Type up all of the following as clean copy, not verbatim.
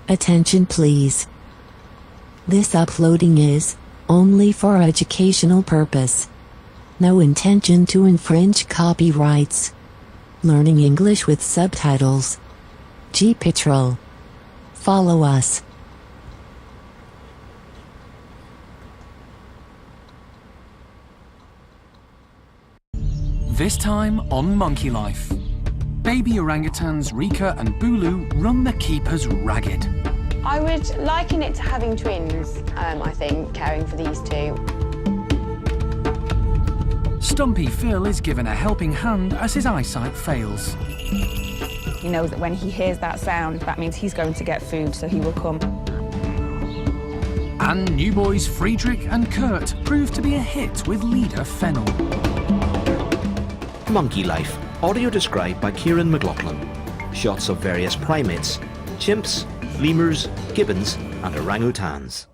Attention please. This uploading is only for educational purpose. No intention to infringe copyrights. Learning English with subtitles. GPITRAL. Follow us. This time on Monkey Life. Baby orangutans Rika and Bulu run the keepers ragged. I would liken it to having twins, I think, caring for these two. Stumpy Phil is given a helping hand as his eyesight fails. He knows that when he hears that sound, that means he's going to get food, so he will come. And new boys Friedrich and Kurt prove to be a hit with leader Fennel. Monkey Life, audio described by Kieran McLaughlin. Shots of various primates, chimps, lemurs, gibbons and orangutans.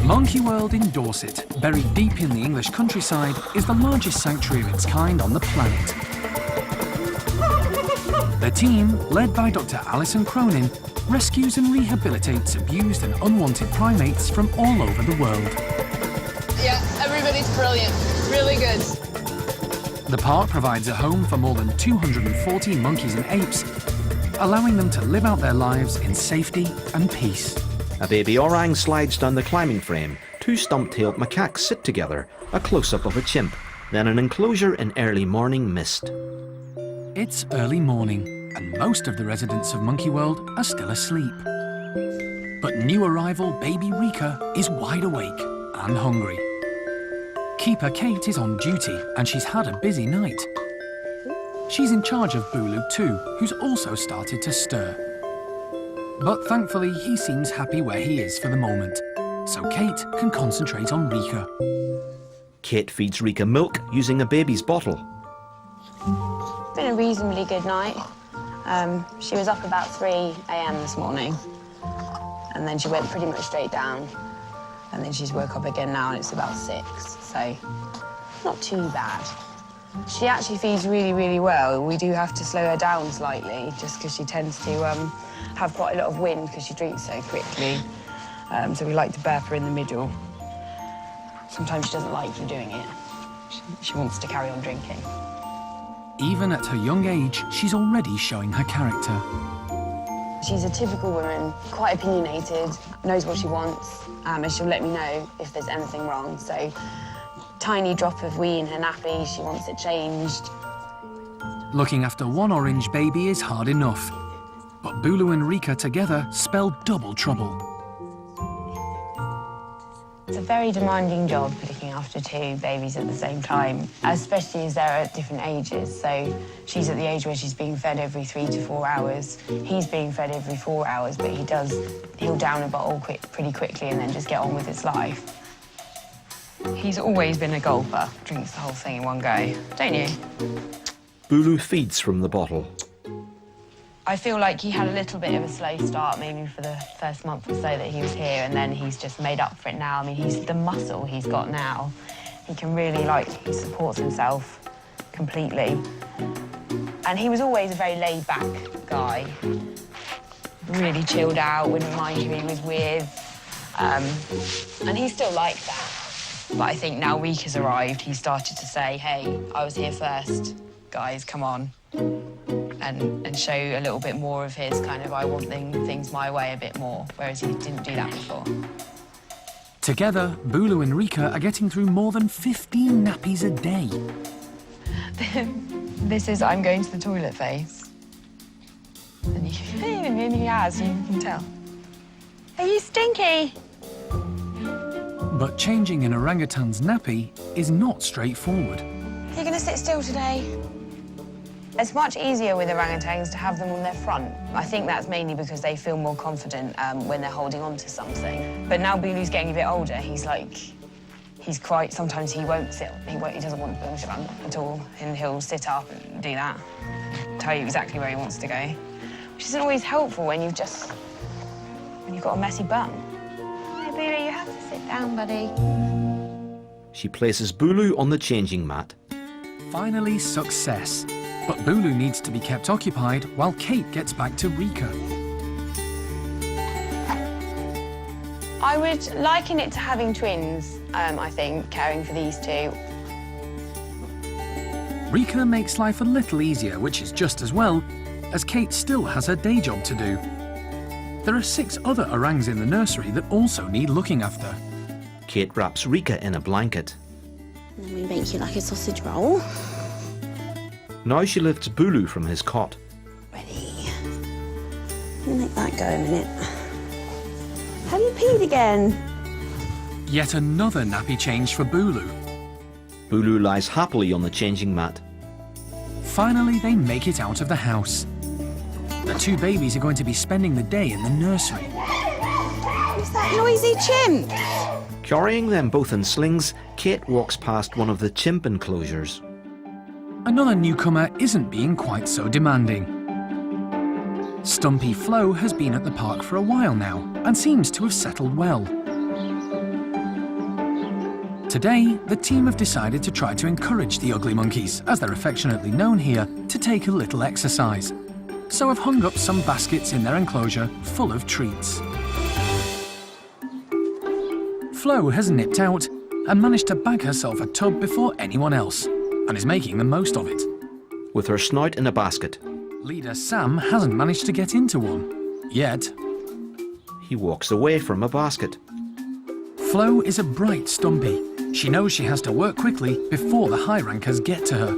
Monkey World in Dorset, buried deep in the English countryside, is the largest sanctuary of its kind on the planet. The team, led by Dr. Alison Cronin, rescues and rehabilitates abused and unwanted primates from all over the world. Yeah, everybody's brilliant. Really good. The park provides a home for more than 240 monkeys and apes, allowing them to live out their lives in safety and peace. A baby orang slides down the climbing frame. Two stump-tailed macaques sit together, a close-up of a chimp, then an enclosure in early morning mist. It's early morning, and most of the residents of Monkey World are still asleep. But new arrival baby Rika is wide awake and hungry. Keeper Kate is on duty, and she's had a busy night. She's in charge of Bulu too, who's also started to stir. But thankfully, he seems happy where he is for the moment, so Kate can concentrate on Rika. Kate feeds Rika milk using a baby's bottle. It's been a reasonably good night. She was up about 3 a.m. this morning, and then she went pretty much straight down, and then she's woke up again now, and it's about 6, so not too bad. She actually feeds really, really well. We do have to slow her down slightly, just because she tends to have quite a lot of wind because she drinks so quickly. So we like to burp her in the middle. Sometimes she doesn't like you doing it. She wants to carry on drinking. Even at her young age, she's already showing her character. She's a typical woman, quite opinionated, knows what she wants, and she'll let me know if there's anything wrong. So, tiny drop of wee in her nappy, she wants it changed. Looking after one orange baby is hard enough, but Bulu and Rika together spell double trouble. It's a very demanding job, looking after 2 babies at the same time, especially as they're at different ages. So she's at the age where she's being fed every 3 to 4 hours. He's being fed every 4 hours, but he'll down a bottle pretty quickly and then just get on with his life. He's always been a gulper, drinks the whole thing in one go, don't you? Bulu feeds from the bottle. I feel like he had a little bit of a slow start, maybe for the first month or so that he was here, and then he's just made up for it now. I mean, he's the muscle he's got now. He can really, he supports himself completely. And he was always a very laid-back guy. Really chilled out, wouldn't mind who he was with. And he's still like that. But I think now Rika's arrived, he started to say, hey, I was here first, guys, come on. And show a little bit more of his kind of, I want things my way a bit more, whereas he didn't do that before. Together, Bulu and Rika are getting through more than 15 nappies a day. This is I'm going to the toilet face. And he has, you can tell. Are you stinky? But changing an orangutan's nappy is not straightforward. Are you going to sit still today? It's much easier with orangutans to have them on their front. I think that's mainly because they feel more confident when they're holding on to something. But now Bulu's getting a bit older, sometimes he won't sit, he doesn't want to push around at all, and he'll sit up and do that, tell you exactly where he wants to go, which isn't always helpful when you've got a messy bum. Hey, Bulu, you have to sit down, buddy. She places Bulu on the changing mat. Finally, success. But Bulu needs to be kept occupied while Kate gets back to Rika. I would liken it to having twins, I think, caring for these two. Rika makes life a little easier, which is just as well, as Kate still has her day job to do. There are 6 other orangs in the nursery that also need looking after. Kate wraps Rika in a blanket. Then we make you like a sausage roll. Now she lifts Bulu from his cot. Ready. Let that go a minute. Have you peed again? Yet another nappy change for Bulu. Bulu lies happily on the changing mat. Finally, they make it out of the house. The 2 babies are going to be spending the day in the nursery. Who's that noisy chimp? Carrying them both in slings, Kate walks past one of the chimp enclosures. Another newcomer isn't being quite so demanding. Stumpy Flo has been at the park for a while now and seems to have settled well. Today, the team have decided to try to encourage the ugly monkeys, as they're affectionately known here, to take a little exercise. So have hung up some baskets in their enclosure full of treats. Flo has nipped out and managed to bag herself a tub before anyone else, and is making the most of it. With her snout in a basket, Leader Sam hasn't managed to get into one. Yet. he walks away from a basket. Flo is a bright Stumpy. She knows she has to work quickly before the high rankers get to her.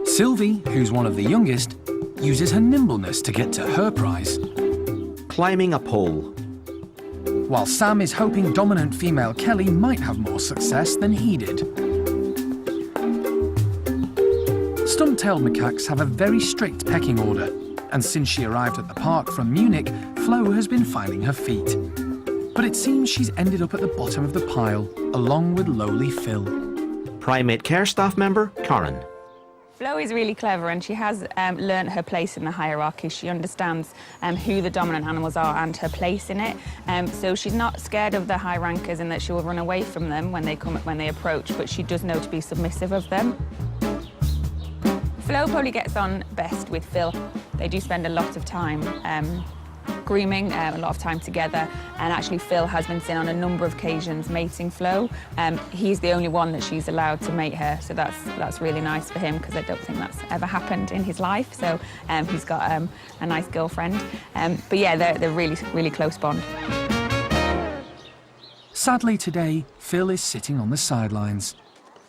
Sylvie, who's one of the youngest, uses her nimbleness to get to her prize. Climbing a pole. While Sam is hoping dominant female Kelly might have more success than he did. Stump-tailed macaques have a very strict pecking order, and since she arrived at the park from Munich, Flo has been finding her feet. But it seems she's ended up at the bottom of the pile, along with lowly Phil. Primate care staff member, Karen. Flo is really clever, and she has learnt her place in the hierarchy. She understands who the dominant animals are and her place in it. So she's not scared of the high rankers in that she will run away from them when they approach, but she does know to be submissive of them. Flo probably gets on best with Phil. They do spend a lot of time grooming, a lot of time together, and actually Phil has been seen on a number of occasions mating Flo. He's the only one that she's allowed to mate her, so that's really nice for him, because I don't think that's ever happened in his life. So he's got a nice girlfriend. But yeah, they're really, really close bond. Sadly today, Phil is sitting on the sidelines.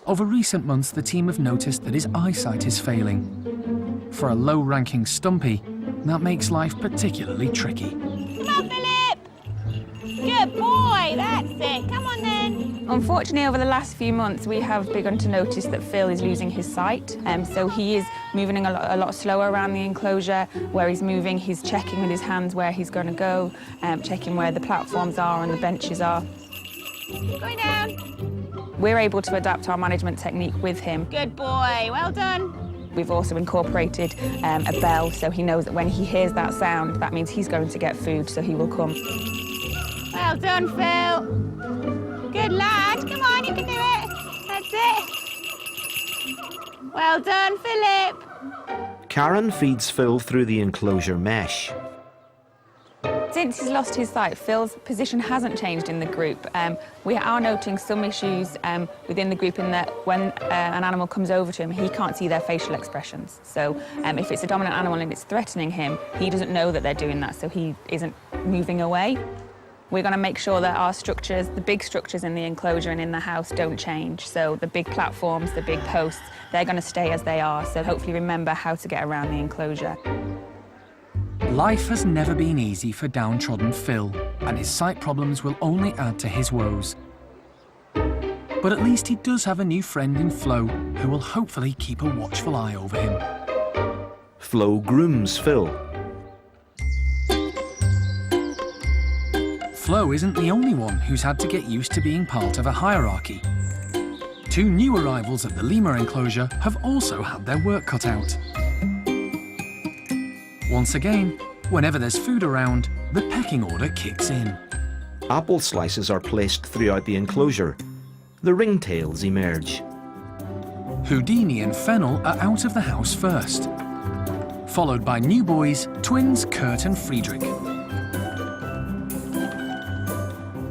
Over recent months, the team have noticed that his eyesight is failing. For a low-ranking Stumpy, that makes life particularly tricky. Come on, Philip! Good boy, that's it. Come on then. Unfortunately, over the last few months, we have begun to notice that Phil is losing his sight. So he is moving a lot slower around the enclosure. Where he's moving, he's checking with his hands where he's going to go, checking where the platforms are and the benches are. Going down. We're able to adapt our management technique with him. Good boy, well done. We've also incorporated a bell, so he knows that when he hears that sound, that means he's going to get food, so he will come. Well done, Phil. Good lad. Come on, you can do it. That's it. Well done, Philip. Karen feeds Phil through the enclosure mesh. Since he's lost his sight, Phil's position hasn't changed in the group. We are noting some issues within the group in that when an animal comes over to him, he can't see their facial expressions. So if it's a dominant animal and it's threatening him, he doesn't know that they're doing that, so he isn't moving away. We're going to make sure that our structures, the big structures in the enclosure and in the house, don't change. So the big platforms, the big posts, they're going to stay as they are. So hopefully remember how to get around the enclosure. Life has never been easy for downtrodden Phil, and his sight problems will only add to his woes. But at least he does have a new friend in Flo, who will hopefully keep a watchful eye over him. Flo grooms Phil. Flo isn't the only one who's had to get used to being part of a hierarchy. 2 new arrivals at the lemur enclosure have also had their work cut out. Once again, whenever there's food around, the pecking order kicks in. Apple slices are placed throughout the enclosure. The ringtails emerge. Houdini and Fennel are out of the house first, followed by new boys, twins Kurt and Friedrich.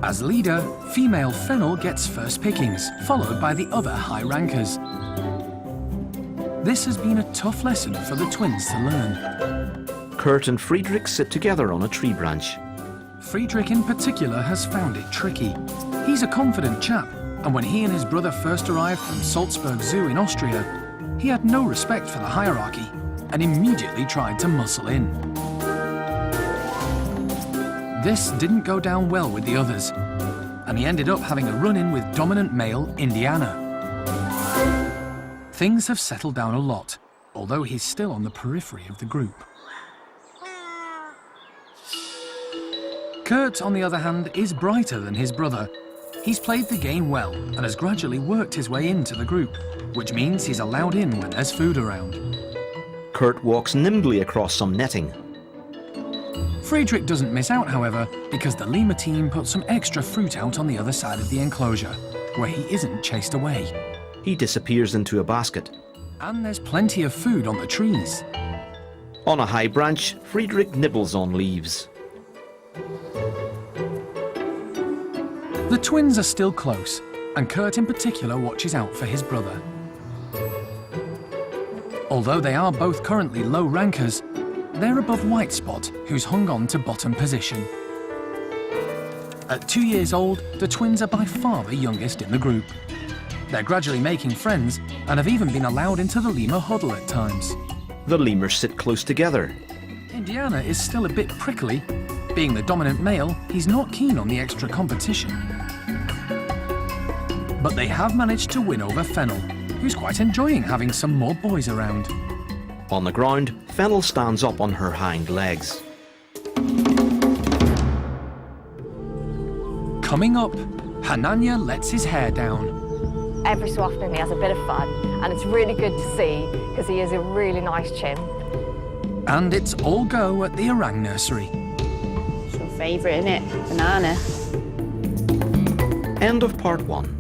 As leader, female Fennel gets first pickings, followed by the other high rankers. This has been a tough lesson for the twins to learn. Kurt and Friedrich sit together on a tree branch. Friedrich in particular has found it tricky. He's a confident chap, and when he and his brother first arrived from Salzburg Zoo in Austria, he had no respect for the hierarchy and immediately tried to muscle in. This didn't go down well with the others, and he ended up having a run-in with dominant male Indiana. Things have settled down a lot, although he's still on the periphery of the group. Kurt, on the other hand, is brighter than his brother. He's played the game well and has gradually worked his way into the group, which means he's allowed in when there's food around. Kurt walks nimbly across some netting. Friedrich doesn't miss out, however, because the lemur team put some extra fruit out on the other side of the enclosure, where he isn't chased away. He disappears into a basket. And there's plenty of food on the trees. On a high branch, Friedrich nibbles on leaves. The twins are still close, and Kurt in particular watches out for his brother. Although they are both currently low rankers, they're above White Spot, who's hung on to bottom position. At 2 years old, the twins are by far the youngest in the group. They're gradually making friends and have even been allowed into the lemur huddle at times. The lemurs sit close together. Indiana is still a bit prickly. Being the dominant male, he's not keen on the extra competition. But they have managed to win over Fennel, who's quite enjoying having some more boys around. On the ground, Fennel stands up on her hind legs. Coming up, Hananya lets his hair down. Every so often he has a bit of fun, and it's really good to see because he is a really nice chimp. And it's all go at the orang nursery. It's your favourite, isn't it? Banana. End of part 1.